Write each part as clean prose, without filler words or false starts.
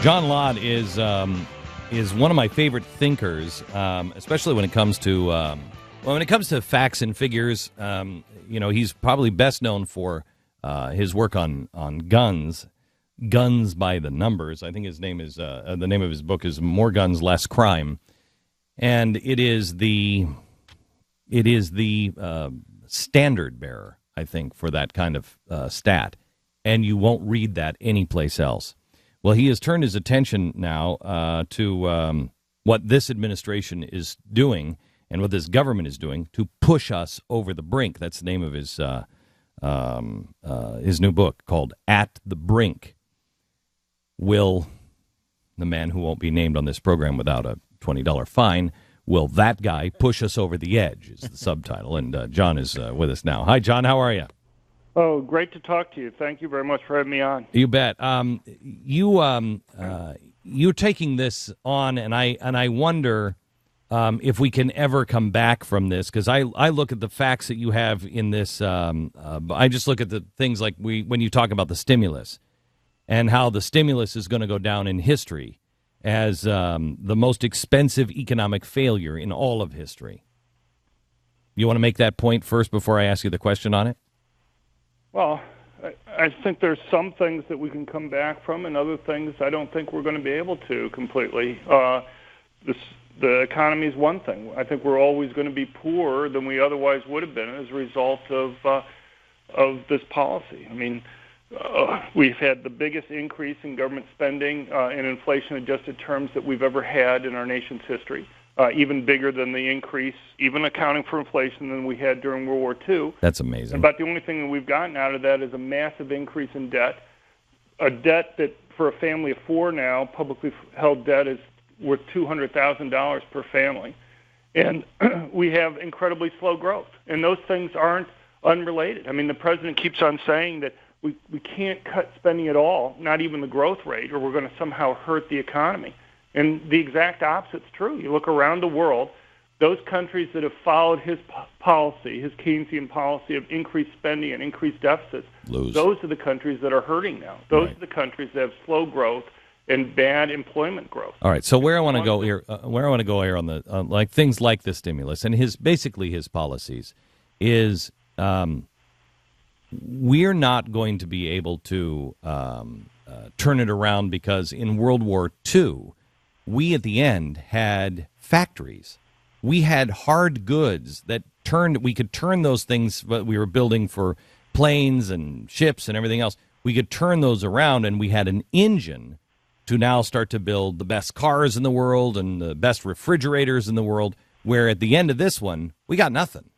John Lott is one of my favorite thinkers, especially when it comes to facts and figures. He's probably best known for his work on guns by the numbers. I think his name is the name of his book is More Guns, Less Crime, and it is the standard bearer, I think, for that kind of stat, and you won't read that anyplace else. Well, he has turned his attention now to what this administration is doing and what this government is doing to push us over the brink. That's the name of his new book called At the Brink. Will the man who won't be named on this program without a $20 fine, will that guy push us over the edge is the subtitle. And John is with us now. Hi, John. How are you? Oh, great to talk to you. Thank you very much for having me on. You bet. You're taking this on, and I wonder if we can ever come back from this, because I look at the facts that you have in this. I just look at the things like when you talk about the stimulus and how the stimulus is going to go down in history as the most expensive economic failure in all of history. You want to make that point first before I ask you the question on it? Well, I think there's some things that we can come back from, and other things I don't think we're going to be able to completely. The economy is one thing. I think we're always going to be poorer than we otherwise would have been as a result of this policy. I mean, we've had the biggest increase in government spending in inflation-adjusted terms that we've ever had in our nation's history. Even bigger than the increase, even accounting for inflation, than we had during World War II. That's amazing. About the only thing that we've gotten out of that is a massive increase in debt. A debt that, for a family of four now, publicly held debt is worth $200,000 per family. And we have incredibly slow growth. And those things aren't unrelated. I mean, the president keeps on saying that we can't cut spending at all, not even the growth rate, or we're going to somehow hurt the economy. And the exact opposite's true. You look around the world, those countries that have followed his policy, his Keynesian policy of increased spending and increased deficits, those are the countries that are hurting now. Those are the countries that have slow growth and bad employment growth. All right. So where I want to go here, on the like things like the stimulus and his policies, is we're not going to be able to turn it around, because in World War II, we at the end had factories. We had hard goods that we could turn those things that we were building for planes and ships and everything else. We could turn those around, and we had an engine to now start to build the best cars in the world and the best refrigerators in the world, where at the end of this one, we got nothing.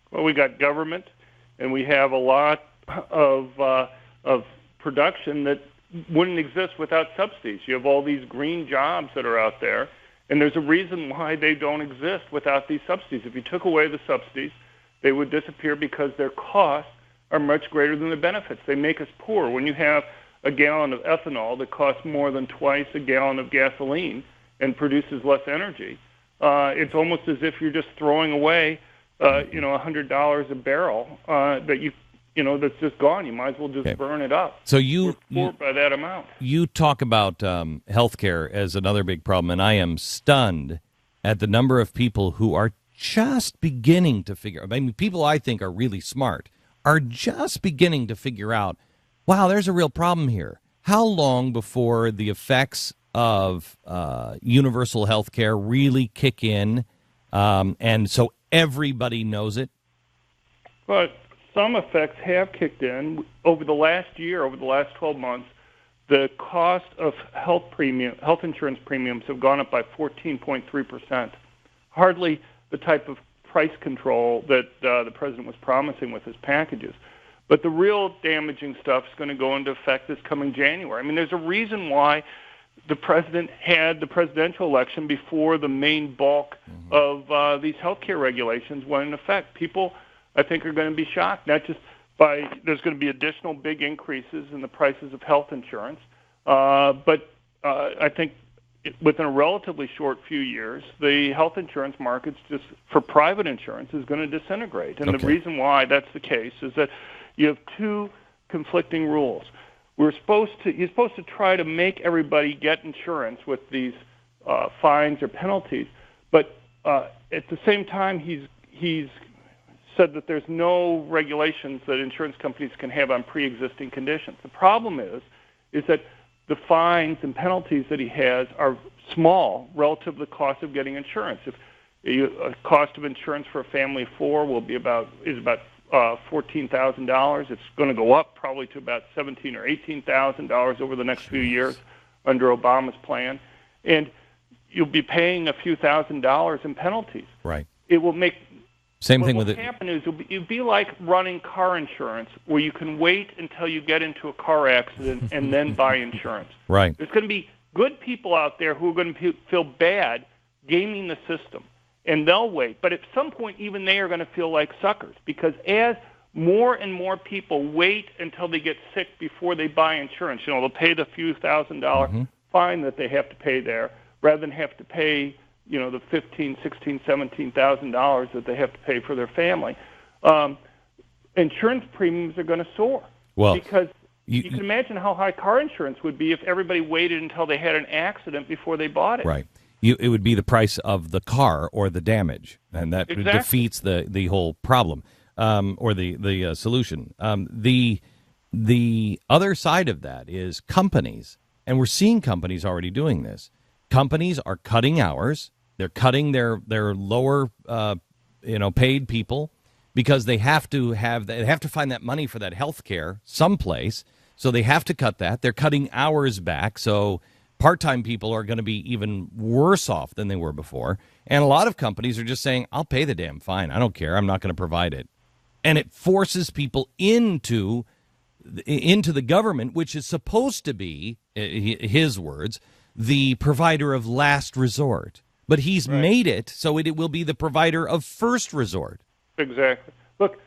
Well, we got government, and we have a lot of production that wouldn't exist without subsidies. You have all these green jobs that are out there, and there's a reason why they don't exist without these subsidies. If you took away the subsidies, they would disappear because their costs are much greater than the benefits. They make us poor. When you have a gallon of ethanol that costs more than twice a gallon of gasoline and produces less energy, it's almost as if you're just throwing away $100 a barrel that's just gone. You might as well just burn it up. So we're poor by that amount. You talk about health care as another big problem, and I am stunned at the number of people who are just beginning to figure. I mean, people I think are really smart are just beginning to figure out, wow, there's a real problem here. How long before the effects of universal health care really kick in, and so everybody knows it? But some effects have kicked in. Over the last 12 months, the cost of health insurance premiums have gone up by 14.3%. Hardly the type of price control that the president was promising with his packages. But the real damaging stuff is going to go into effect this coming January. I mean, there's a reason why the president had the presidential election before the main bulk of these healthcare regulations went into effect. People, I think, are going to be shocked, not just by there's going to be additional big increases in the prices of health insurance, but I think within a relatively short few years, the health insurance markets just for private insurance is going to disintegrate. And the reason why that's the case is that you have two conflicting rules. he's supposed to try to make everybody get insurance with these fines or penalties, but at the same time he's said that there's no regulations that insurance companies can have on pre-existing conditions. The problem is that the fines and penalties that he has are small relative to the cost of getting insurance. If a cost of insurance for a family of four is about $14,000. It's going to go up probably to about $17,000 or $18,000 over the next few years under Obama's plan, and you'll be paying a few $1,000s in penalties. Right. It will make same thing with it. What will happen is it'll be like running car insurance, where you can wait until you get into a car accident and then buy insurance. Right. There's going to be good people out there who are going to feel bad gaming the system, and they'll wait. But at some point, even they are going to feel like suckers, because as more and more people wait until they get sick before they buy insurance, they'll pay the few $1,000 fine that they have to pay there, rather than have to pay the $15,000, $16,000, $17,000 that they have to pay for their family. Insurance premiums are going to soar. Well, because you can imagine how high car insurance would be if everybody waited until they had an accident before they bought it. Right. It would be the price of the car or the damage, and that defeats the whole problem or the solution. The other side of that is companies, and we're seeing companies already doing this. Companies are cutting hours. They're cutting their lower paid people because they have to find that money for that health care someplace. So they have to cut that. They're cutting hours back. So part-time people are going to be even worse off than they were before. And a lot of companies are just saying, I'll pay the damn fine. I don't care. I'm not going to provide it. And it forces people into the government, which is supposed to be, his words, the provider of last resort. But he's made it so it will be the provider of first resort. Exactly. Look,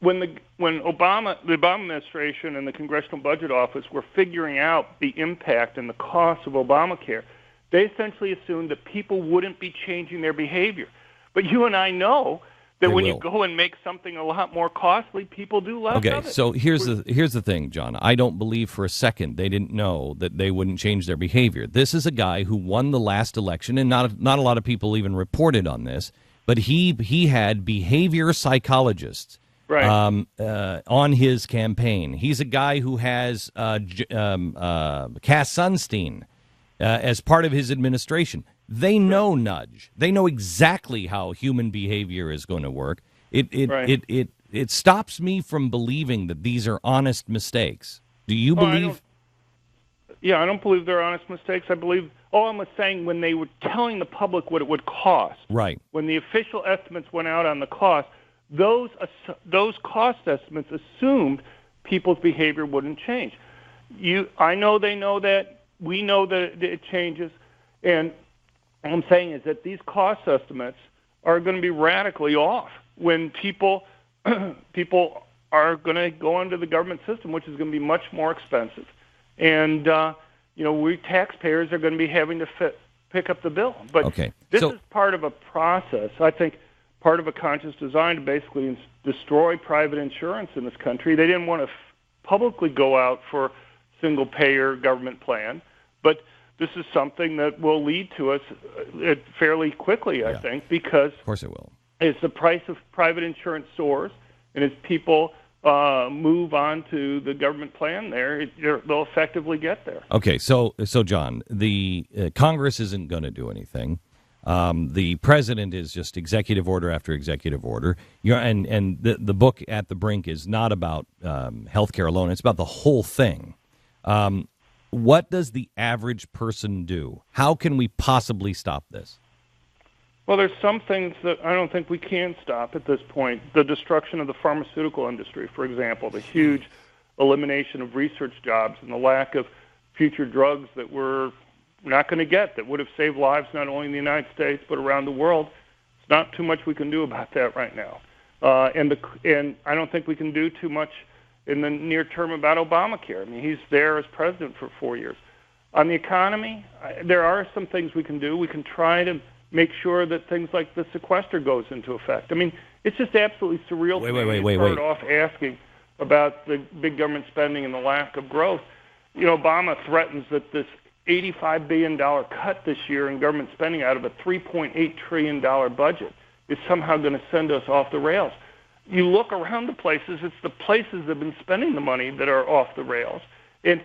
when the Obama administration and the Congressional Budget Office were figuring out the impact and the cost of Obamacare, they essentially assumed that people wouldn't be changing their behavior. But you and I know that when you go and make something a lot more costly, people do less of it. Okay, so here's the thing, John. I don't believe for a second they didn't know that they wouldn't change their behavior. This is a guy who won the last election, and not a lot of people even reported on this, but he had behavior psychologists on his campaign. He's a guy who has Cass Sunstein as part of his administration. They know nudge. They know exactly how human behavior is going to work. It stops me from believing that these are honest mistakes. Do you believe? I don't believe they're honest mistakes. I believe all I'm saying, when they were telling the public what it would cost, right? When the official estimates went out on the cost, those cost estimates assumed people's behavior wouldn't change. I know they know that. We know that it changes, and what I'm saying is that these cost estimates are going to be radically off when people are going to go into the government system, which is going to be much more expensive. And, we taxpayers are going to be having to pick up the bill. But this is part of a process, I think, part of a conscious design to basically destroy private insurance in this country. They didn't want to publicly go out for single-payer government plan, but this is something that will lead to us fairly quickly, I think, because of course it will. As the price of private insurance soars, and as people move on to the government plan, they'll effectively get there. Okay, so John, the Congress isn't going to do anything. The president is just executive order after executive order. And the book At the Brink is not about health care alone. It's about the whole thing. What does the average person do? How can we possibly stop this? Well, there's some things that I don't think we can stop at this point. The destruction of the pharmaceutical industry, for example, the huge elimination of research jobs and the lack of future drugs that we're not going to get that would have saved lives not only in the United States but around the world. It's not too much we can do about that right now. And I don't think we can do too much in the near term about Obamacare. I mean, he's there as president for 4 years. On the economy, there are some things we can do. We can try to make sure that things like the sequester goes into effect. I mean, it's just absolutely surreal to start off asking about the big government spending and the lack of growth. Obama threatens that this $85 billion cut this year in government spending out of a $3.8 trillion budget is somehow going to send us off the rails. You look around the places, it's the places that have been spending the money that are off the rails. And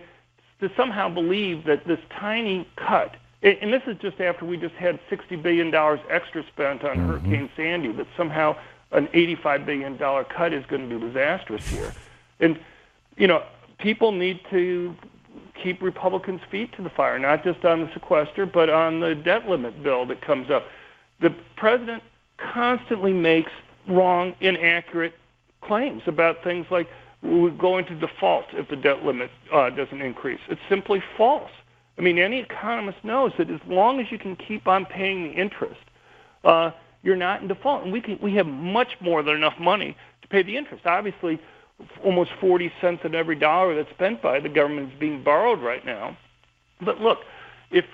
to somehow believe that this tiny cut, and this is just after we just had $60 billion extra spent on Hurricane Sandy, that somehow an $85 billion cut is going to be disastrous here. And, people need to keep Republicans' feet to the fire, not just on the sequester, but on the debt limit bill that comes up. The president constantly makes wrong, inaccurate claims about things like we're going to default if the debt limit doesn't increase. It's simply false. I mean, any economist knows that as long as you can keep on paying the interest, you're not in default. And we have much more than enough money to pay the interest. Obviously, almost 40 cents on every dollar that's spent by the government is being borrowed right now. But look, if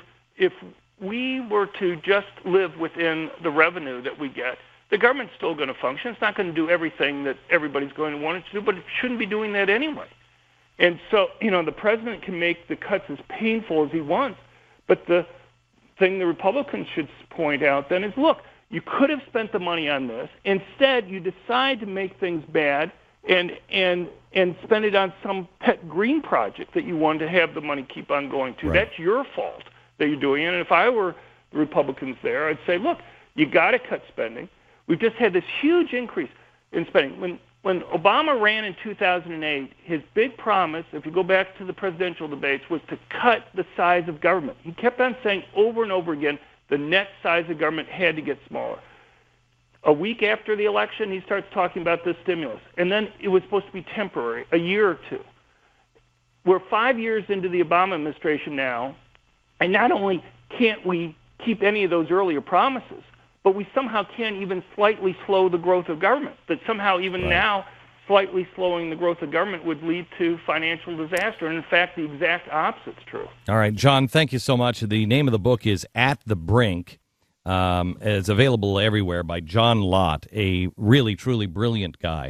we were to just live within the revenue that we get, the government's still going to function. It's not going to do everything that everybody's going to want it to do, but it shouldn't be doing that anyway. And so, the president can make the cuts as painful as he wants, but the thing the Republicans should point out then is, look, you could have spent the money on this. Instead, you decide to make things bad and spend it on some pet green project that you wanted to have the money keep on going to. Right. That's your fault that you're doing it. And if I were the Republicans there, I'd say, look, you got to cut spending. We've just had this huge increase in spending. When Obama ran in 2008, his big promise, if you go back to the presidential debates, was to cut the size of government. He kept on saying over and over again the net size of government had to get smaller. A week after the election, he starts talking about this stimulus. And then it was supposed to be temporary, a year or two. We're 5 years into the Obama administration now, and not only can't we keep any of those earlier promises, but we somehow can't even slightly slow the growth of government. That somehow even now, slightly slowing the growth of government would lead to financial disaster. And in fact, the exact opposite's true. All right, John, thank you so much. The name of the book is At the Brink. It's available everywhere by John Lott, a really, truly brilliant guy.